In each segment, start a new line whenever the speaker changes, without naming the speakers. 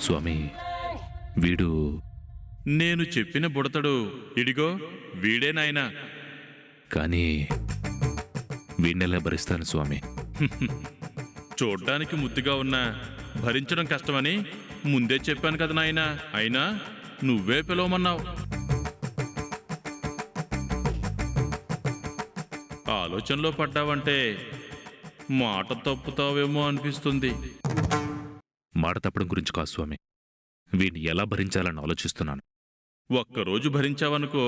స్వామి వీడు
నేను చెప్పిన బుడతడు ఇడిగో వీడే నాయనా.
కానీ వీణ్ణెలా భరిస్తాను స్వామి?
చూడ్డానికి ముద్దుగా ఉన్నా భరించడం కష్టమని ముందే చెప్పాను కదా నాయనా. అయినా నువ్వే పిలవమన్నావు. ఆలోచనలో పడ్డావంటే మాట తప్పుతావేమో అనిపిస్తుంది.
మాట తప్పడం గురించి కాదు స్వామి, వీడిని ఎలా భరించాలని ఆలోచిస్తున్నాను.
ఒక్కరోజు భరించావనుకో,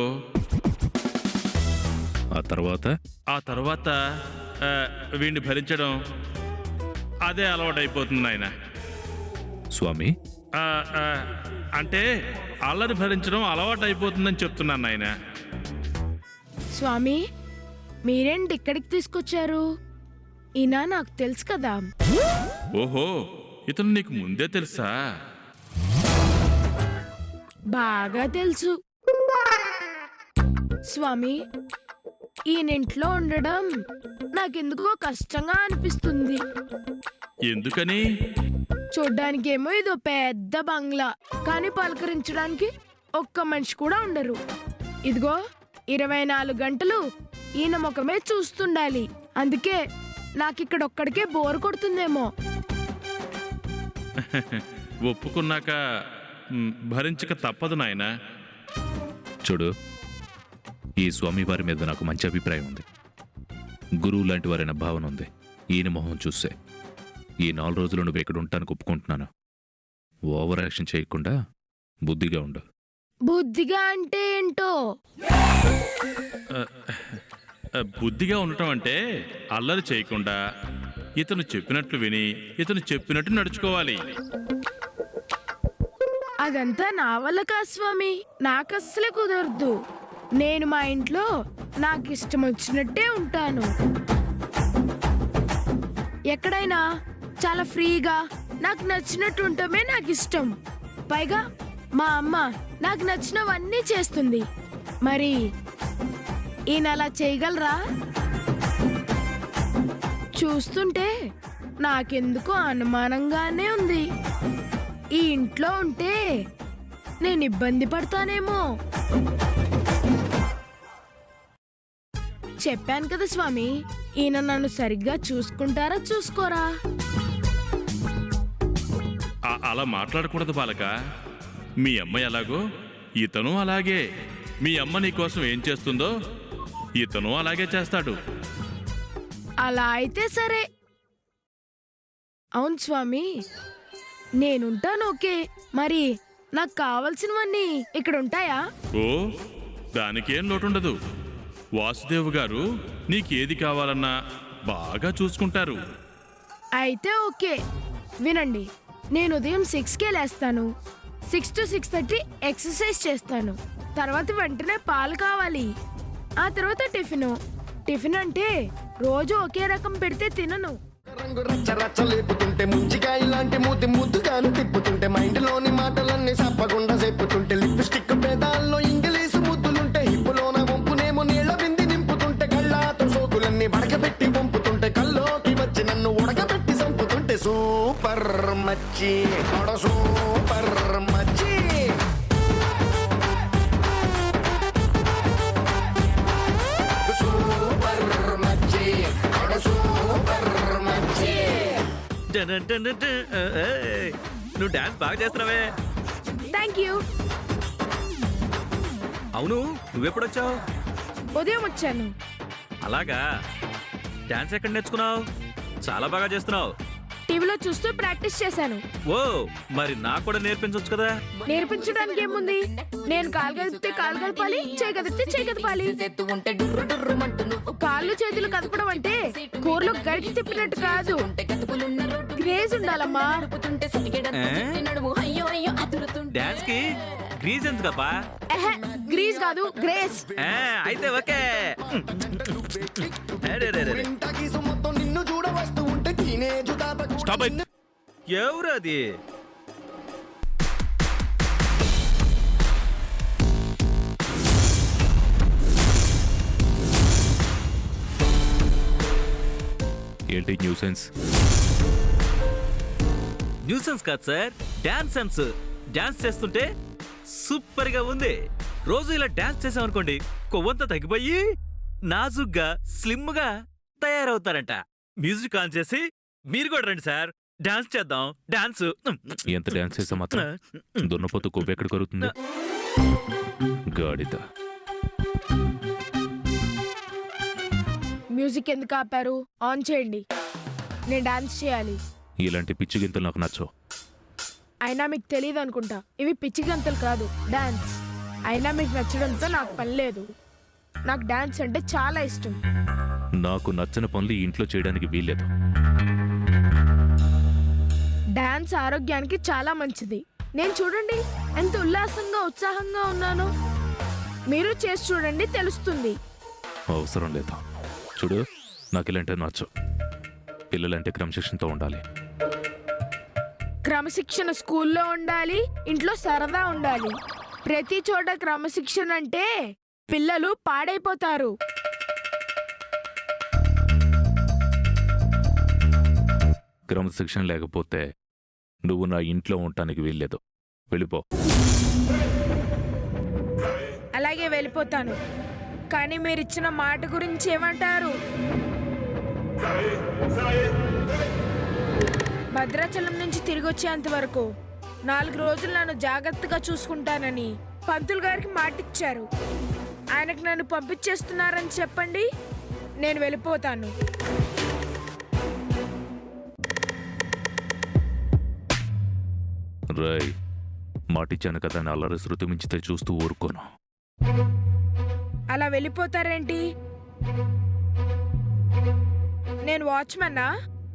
ఆ తర్వాత
వీడిని భరించడం అదే అలవాటైపోతుంది నాయన.
స్వామి
అంటే అల్లరి భరించడం అలవాటైపోతుందని చెప్తున్నాను నాయన.
స్వామి మీరేంటి ఇక్కడికి తీసుకొచ్చారు? ఈయన నాకు తెలుసు కదా.
ఓహో, ఇతను నీకు ముందే తెలుసా?
బాగా తెలుసు స్వామి. ఈయనింట్లో ఉండడం నాకెందుకో కష్టంగా అనిపిస్తుంది.
ఎందుకని?
చూడ్డానికేమో ఇదో పెద్ద బంగ్లా, కానీ పలకరించడానికి ఒక్క మనిషి కూడా ఉండరు. ఇదిగో 24 గంటలు ఈయన ముఖమే చూస్తుండాలి. అందుకే నాకిక్కడ ఒక్కడికే బోర్ కొడుతుందేమో.
ఒప్పుకున్నాక భరించక తప్పదు నాయన.
చూడు, ఈ స్వామివారి మీద నాకు మంచి అభిప్రాయం ఉంది. గురువు లాంటి వారైన భావన ఉంది. ఈయన మొహం చూస్తే ఈ 4 రోజులు నువ్వు ఇక్కడ ఉంటానికి ఒప్పుకుంటున్నాను. ఓవర్ యాక్షన్ చేయకుండా బుద్ధిగా ఉండు.
బుద్ధిగా అంటే ఏంటో?
బుద్ధిగా ఉండటం అంటే అల్లరి చేయకుండా ఇతను చెప్పినట్లు విని ఇతను చెప్పినట్టు నడుచుకోవాలి.
అదంతా నా వల్ల కాదు స్వామి, నాకస్సలే కుదరదు. నేను మా ఇంట్లో నాకు ఇష్టం వచ్చినట్టే ఉంటాను. ఎక్కడైనా చాలా ఫ్రీగా నాకు నచ్చినట్టు ఉండటమే నాకు ఇష్టం. పైగా మా అమ్మ నాకు నచ్చినవన్నీ చేస్తుంది. మరి ఈయన అలా చేయగలరా? చూస్తుంటే నాకెందుకో అనుమానంగానే ఉంది. ఈ ఇంట్లో ఉంటే నేను ఇబ్బంది పడతానేమో. చెప్పాను కదా స్వామి, ఈయన నన్ను సరిగ్గా చూసుకుంటారా చూసుకోరా?
అలా మాట్లాడకూడదు బాలక. మీ అమ్మ ఎలాగో ఇతను అలాగే. మీ అమ్మ నీ కోసం ఏం చేస్తుందో ఇతను అలాగే చేస్తాడు.
అలా అయితే సరే. అవును స్వామి, నేనుంటాను ఓకే. మరి నాకు కావలసినవన్నీ ఇక్కడ ఉంటాయా?
ఓ, దానికేం లోటుండదు. వాసుదేవ్ గారు నీకేది కావాలన్నా బాగా చూసుకుంటారు.
అయితే ఓకే. వినండి, నేను ఉదయం 6కే లేస్తాను. 6 to 6:30 ఎక్సర్సైజ్ చేస్తాను. తర్వాత వెంటనే పాలు కావాలి. ఆ తర్వాత టిఫిన్ అంటే రోజు ఒకే రకం పెడితే తినను.
రంగు రచ్చ రచ్చ లేపుతుంటే ముంచికాయ లాంటి మూతి ముద్దుగాను తిప్పుతుంటే మైండ్లోని మాటలన్నీ సప్పకుండా చెప్పుతుంటే లిప్స్టిక్ పేదాల్లో ఇంగ్లీషు ముద్దులుంటే హిప్పులోన వంపునేమో నీళ్ల బింది నింపుతుంటే కళ్ళాతో సోకులన్నీ వడకబెట్టి పంపుతుంటే కల్లోకి వచ్చి నన్ను ఉడకబెట్టి చంపుతుంటే సూపర్ మచ్చి సూపర్ మచ్చి.
నువ్వు డాన్స్ బాగా చేస్తున్నావే.
Thank you.
అవును, నువ్వెప్పుడొచ్చావు?
ఉదయం వచ్చాను.
అలాగా, డాన్స్ ఎక్కడ నేర్చుకున్నావు? చాలా బాగా చేస్తున్నావు.
టీవీలో చూస్తూ ప్రాక్టీస్ చేశాను.
ఓ, మరి నాకు కూడా నేర్పించవచ్చు కదా.
నేర్పించడానికి ఏముంది? నేను కాలు కదిపితే కాలు కదపాలి, చేయి కదిపితే చేయి కదపాలి. కాళ్ళు చేతులు కదపడం అంటే కూరలో గరిటి తిప్పినట్టు కాదు. గ్రేజ్ ఉండాలమ్మా.
డాన్స్ కి గ్రీజ్ ఎందుకప్పా?
గ్రీజ్ కాదు, గ్రేస్.
అయితే ఓకే.
నిన్ను చూడవస్తూ ఉంటే టీనేజ్
స్టాప్ ఇట్.
ఎవరు అది?
ఏంటి న్యూసెన్స్?
న్యూసెన్స్ కాదు సార్, డాన్స్ సెన్స్. డాన్స్ చేస్తుంటే సూపర్ గా ఉంది. రోజు ఇలా డాన్స్ చేసామనుకోండి, కొవ్వంతా తగ్గిపోయి నాజుగ్గా స్లిమ్ గా తయారవుతారంట. మ్యూజిక్ ఆన్ చేసి మీరు కూడా రండి సార్, డాన్స్ చేద్దాం. డాన్స్
ఎంత డాన్స్ చేసా మాత్రం దున్నపోతు కొవ్వు ఎక్కడ కరుగుతుంది? గాడిద.
మ్యూజిక్ ఎందుకు ఆపారు? ఆన్ చేయండి, నేను డాన్స్ చేయాలి.
ఇలాంటి పిచ్చి గింతలు నాకు నచ్చవు.
అయినా మీకు తెలియదు అనుకుంటా, ఇవి పిచ్చి గంతలు కాదు, డాన్స్. అయినా మీకు నచ్చడంతో నాకు పని లేదు. నాకు డాన్స్ అంటే చాలా ఇష్టం.
నాకు నచ్చని పనులు ఈ ఇంట్లో చేయడానికి వీల్లేదు.
డాన్స్ ఆరోగ్యానికి చాలా మంచిది. నేను చూడండి ఎంత ఉల్లాసంగా ఉత్సాహంగా ఉన్నానో. మీరు చేసి చూడండి, తెలుస్తుంది.
అవసరం లేదు. చూడు, నాకు ఇలాంటివి నచ్చు. పిల్లలంటే క్రమశిక్షణతో ఉండాలి.
క్రమశిక్షణ స్కూల్లో ఉండాలి, ఇంట్లో సరదా ఉండాలి. ప్రతి చోట క్రమశిక్షణ అంటే పిల్లలు పాడైపోతారు.
క్రమశిక్షణ లేకపోతే నువ్వు నా ఇంట్లో ఉండటానికి వీల్లేదు. వెళ్ళిపో.
అలాగే వెళ్ళిపోతాను. కానీ మీరు ఇచ్చిన మాట గురించి ఏమంటారు? భద్రాచలం నుంచి తిరిగి వచ్చేంత వరకు 4 రోజులు నన్ను జాగ్రత్తగా చూసుకుంటానని పంతులు గారికి మాటిచ్చారు. ఆయనకు నన్ను పంపించేస్తున్నారని చెప్పండి, నేను వెళ్ళిపోతాను.
రై, మాటిచ్చాను కదా అని అల్లరి శృతి మించితే చూస్తూ ఊరుకోను.
అలా వెళ్ళిపోతారేంటి? నేను వాచ్మన్నా?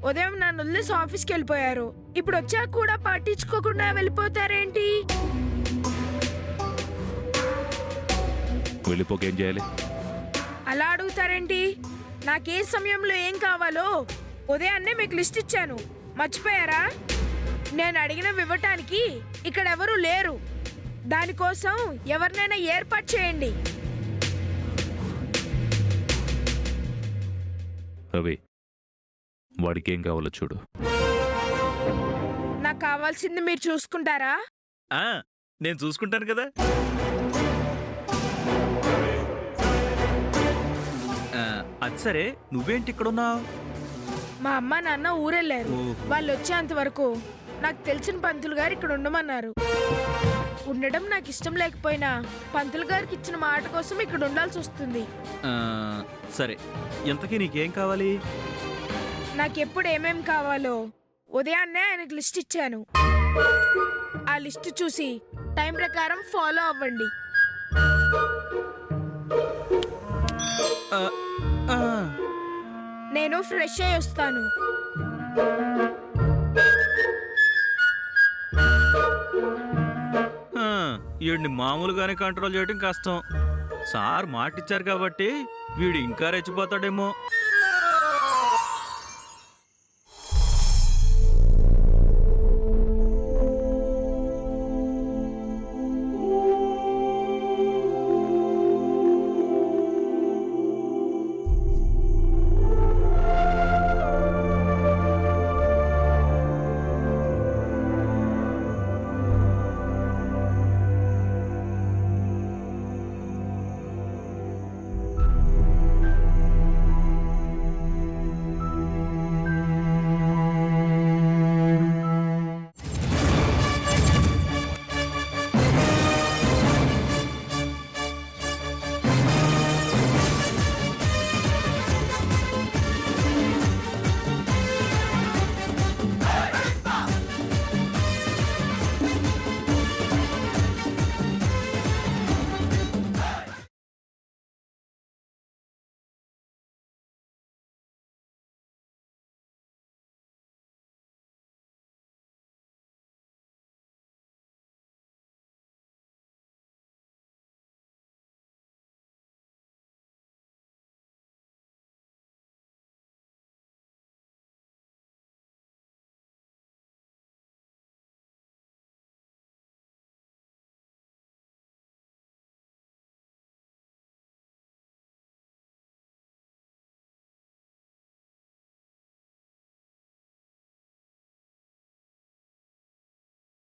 ఉదయం నన్ను వదిలేసి ఆఫీస్కి వెళ్ళిపోయారు. ఇప్పుడు వచ్చాక కూడా పట్టించుకోకుండా వెళ్ళిపోతారేంటి?
వెళ్ళిపోకేం చేయాలి?
అలా అడుగుతారేంటి? నాకే సమయంలో ఏం కావాలో ఉదయాన్నే మీకు లిస్ట్ ఇచ్చాను, మర్చిపోయారా? నేను అడిగినవి ఇవ్వటానికి ఇక్కడ ఎవరూ లేరు. దానికోసం ఎవరినైనా ఏర్పాటు చేయండి.
రవి, వాడికి ఏం కావాలో చూడు.
నాకు కావాల్సింది మీరు చూసుకుంటారా?
నేను చూసుకుంటాను కదా. అది సరే, నువ్వేంటి ఇక్కడున్నావు?
మా అమ్మ నాన్న ఊరెళ్ళారు.
ఓహో.
వాళ్ళు వచ్చేంత వరకు నాకు తెలిసిన పంతులు గారు ఇక్కడ ఉండమన్నారు. ఉండడం నాకు ఇష్టం లేకపోయినా పంతులు గారికి ఇచ్చిన మాట కోసం ఇక్కడ ఉండాల్సి వస్తుంది.
సరే, ఎంతకీ నీకేం కావాలి?
నాకెప్పుడు ఏమేం కావాలో ఉదయాన్నే ఆయనకు లిస్ట్ ఇచ్చాను. ఆ లిస్ట్ చూసి టైం ప్రకారం ఫాలో అవ్వండి. నేను ఫ్రెష్ అయ్యి వస్తాను.
వీడిని మామూలుగానే కంట్రోల్ చేయడం కష్టం. సార్ మాటిచ్చారు కాబట్టి వీడు ఇంకా రెచ్చిపోతాడేమో.